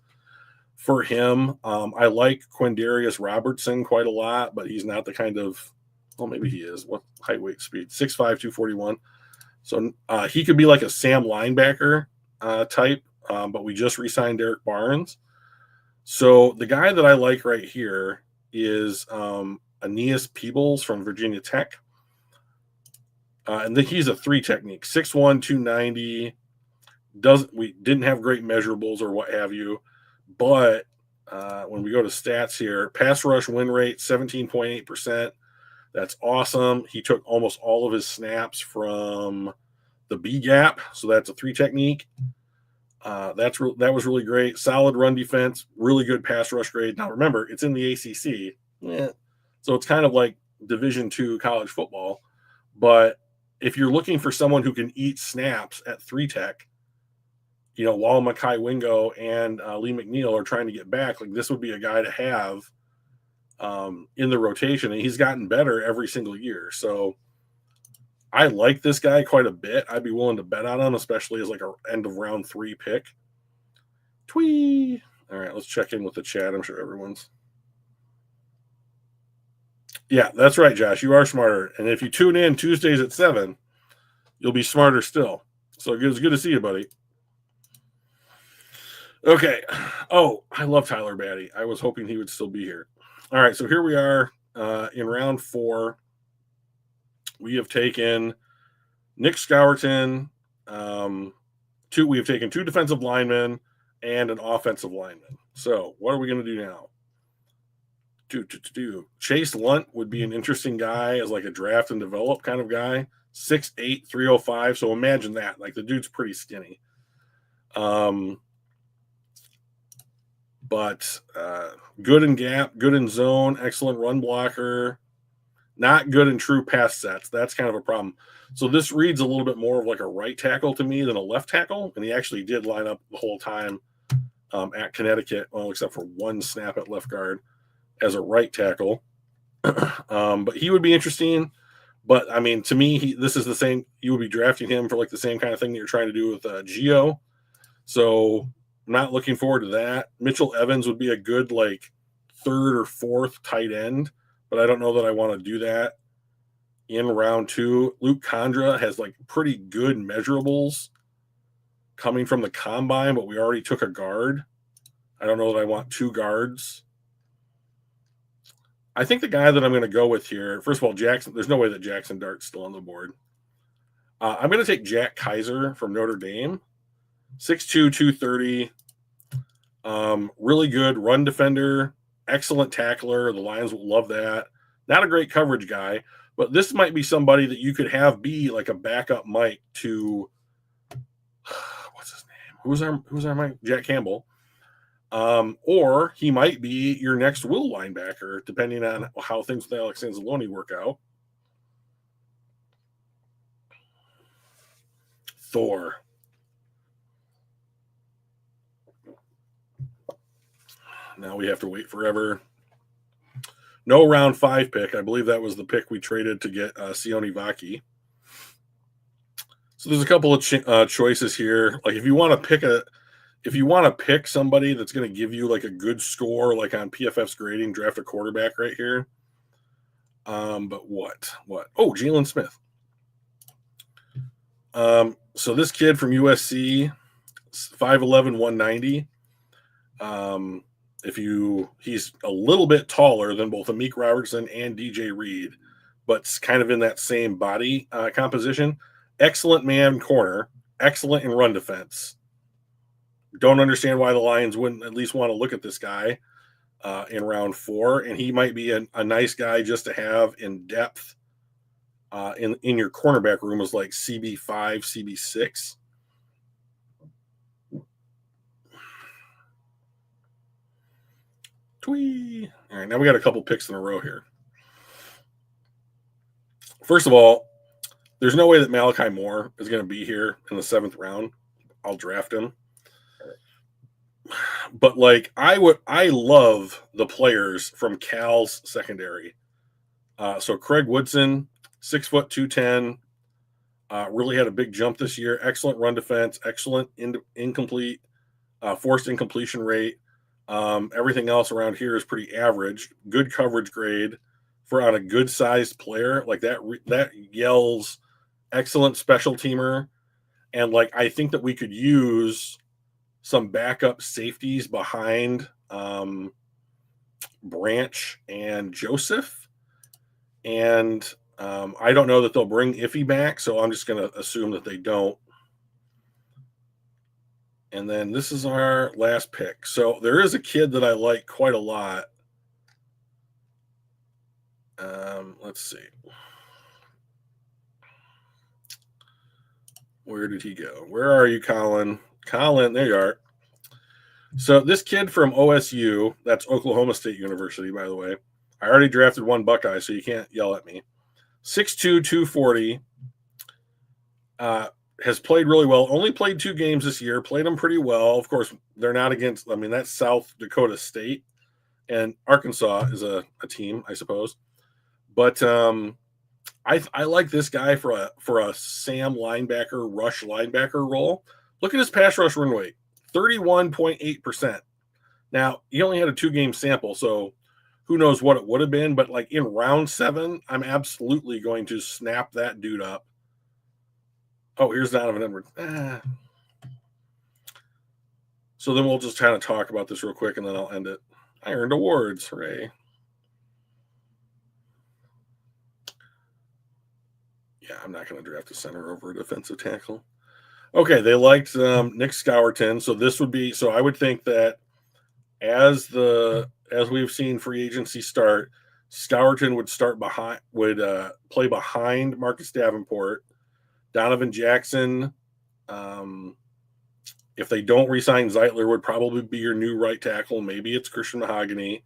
for him. I like Quindarius Robertson quite a lot, but he's not the kind of Well, maybe he is. What height, weight, speed? 6'5", 241. So he could be like a Sam linebacker type, but we just re-signed Derek Barnes. So the guy that I like right here is Aeneas Peebles from Virginia Tech. And he's a 3 technique, 6'1", 290. We didn't have great measurables or what have you, but when we go to stats here, pass rush win rate 17.8%. That's awesome. He took almost all of his snaps from the B gap, so that's a 3 technique. That was really great. Solid run defense, really good pass rush grade. Now remember, it's in the ACC, so it's kind of like Division II college football. But if you're looking for someone who can eat snaps at 3 tech, while Mekhi Wingo and Lee McNeil are trying to get back, like this would be a guy to have in the rotation, and he's gotten better every single year. So I like this guy quite a bit. I'd be willing to bet on him, especially as like a end of round 3 pick. Twee. All right, let's check in with the chat. I'm sure everyone's. Yeah, that's right, Josh. You are smarter. And if you tune in Tuesdays at 7, you'll be smarter still. So it was good to see you, buddy. Okay. Oh, I love Tyler Batty. I was hoping he would still be here. All right, so here we are in round 4. We have taken Nick Scourton. We have taken 2 defensive linemen and an offensive lineman. So what are we going to do now? Chase Lunt would be an interesting guy as like a draft and develop kind of guy. 6'8", 305. So imagine that. Like the dude's pretty skinny. But good in gap, good in zone, excellent run blocker. Not good in true pass sets. That's kind of a problem. So this reads a little bit more of like a right tackle to me than a left tackle. And he actually did line up the whole time at Connecticut, well, except for 1 snap at left guard as a right tackle. But he would be interesting. But, I mean, to me, this is the same. You would be drafting him for like the same kind of thing that you're trying to do with Gio. So I'm not looking forward to that. Mitchell Evans would be a good like 3rd or 4th tight end, but I don't know that I want to do that in round 2. Luke Condra has like pretty good measurables coming from the combine, but we already took a guard. I don't know that I want 2 guards. I think the guy that I'm going to go with here, first of all, Jackson, there's no way that Jackson Dart's still on the board. I'm going to take Jack Kaiser from Notre Dame. 6'2", 230. Really good run defender, excellent tackler. The Lions will love that. Not a great coverage guy, but this might be somebody that you could have be like a backup Mike to what's his name? Who's our Mike? Jack Campbell. Or he might be your next will linebacker, depending on how things with Alex Anzalone work out. Thor. Now we have to wait forever. No round 5 pick. I believe that was the pick we traded to get Sione Vaki. So there's a couple of choices here. Like if you want to pick somebody that's going to give you like a good score, like on PFF's grading, draft a quarterback right here. But what? Oh, Jalen Smith. So this kid from USC, 5'11", 190. He's a little bit taller than both Amik Robertson and DJ Reed, but kind of in that same body composition. Excellent man corner, excellent in run defense. Don't understand why the Lions wouldn't at least want to look at this guy in round 4, and he might be a nice guy just to have in depth in your cornerback room as like CB5, CB6. Twee. All right, now we got a couple picks in a row here. First of all, there's no way that Malachi Moore is going to be here in the 7th round. I'll draft him. But like I love the players from Cal's secondary. So Craig Woodson, 6 foot 210, really had a big jump this year. Excellent run defense, excellent incomplete, forced incompletion rate. Everything else around here is pretty average. Good coverage grade, for on a good sized player like that. That yells excellent special teamer, and like I think that we could use some backup safeties behind Branch and Joseph, and I don't know that they'll bring Iffy back, so I'm just going to assume that they don't. And then this is our last pick. So there is a kid that I like quite a lot. Let's see. Where did he go? Where are you, Colin? Colin, there you are. So this kid from OSU, that's Oklahoma State University, by the way. I already drafted one Buckeye, so you can't yell at me. 6'2", 240. Has played really well. Only played 2 games this year. Played them pretty well. Of course, they're not against, I mean, that's South Dakota State. And Arkansas is a team, I suppose. But I like this guy for a Sam linebacker, rush linebacker role. Look at his pass rush run rate, 31.8%. Now, he only had a 2-game sample, so who knows what it would have been. But like in round 7, I'm absolutely going to snap that dude up. Oh, here's Donovan Edwards. So then we'll just kind of talk about this real quick, and then I'll end it. I earned awards. Hooray. Yeah, I'm not going to draft a center over a defensive tackle. Okay, they liked Nick Scourton. So this would be, so I would think that as we've seen free agency start, Scourton would play behind Marcus Davenport. Donovan Jackson, if they don't re-sign Zeitler, would probably be your new right tackle. Maybe it's Christian Mahogany.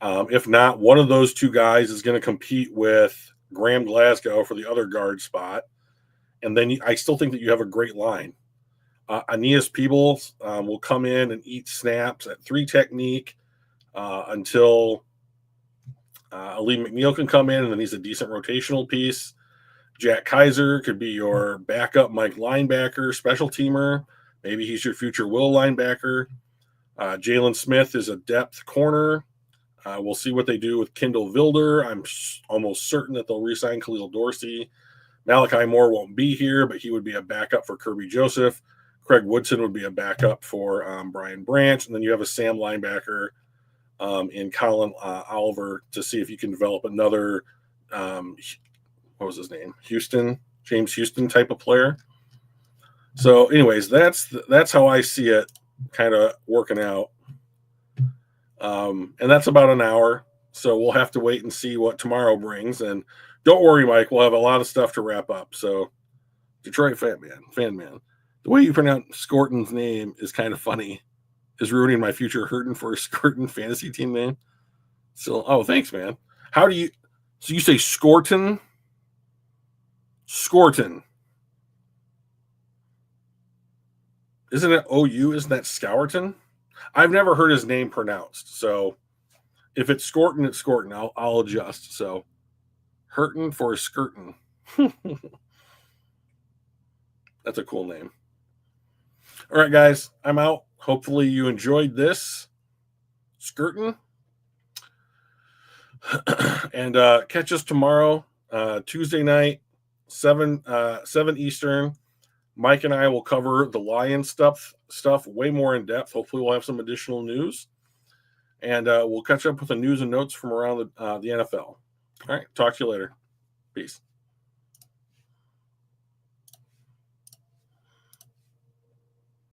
If not, one of those 2 guys is going to compete with Graham Glasgow for the other guard spot. And then I still think that you have a great line. Aeneas Peebles will come in and eat snaps at 3 technique until Ali McNeil can come in, and then he's a decent rotational piece. Jack Kaiser could be your backup Mike linebacker, special teamer. Maybe he's your future will linebacker. Jalen Smith is a depth corner. We'll see what they do with Kendall Vilder. I'm almost certain that they'll re-sign Khalil Dorsey. Malachi Moore won't be here, but he would be a backup for Kirby Joseph. Craig Woodson would be a backup for Brian Branch. And then you have a Sam linebacker in Colin Oliver to see if you can develop another, what was his name? James Houston type of player. So anyways, that's how I see it kind of working out. And that's about an hour. So we'll have to wait and see what tomorrow brings. And don't worry, Mike, we'll have a lot of stuff to wrap up. So Detroit fan man. The way you pronounce Scorton's name is kind of funny. Is ruining my future hurting for a Scorton fantasy team name. So, oh, thanks, man. So you say Scorton? Scorton. Isn't it OU? Isn't that Scourton? I've never heard his name pronounced. So if it's Scorton, it's Scorton. I'll adjust. So hurting for a skirtin. That's a cool name. All right, guys, I'm out. Hopefully you enjoyed this skirtin. And catch us tomorrow, Tuesday night, 7 Eastern. Mike and I will cover the Lions stuff way more in depth. Hopefully we'll have some additional news. And we'll catch up with the news and notes from around the NFL. All right, talk to you later. Peace.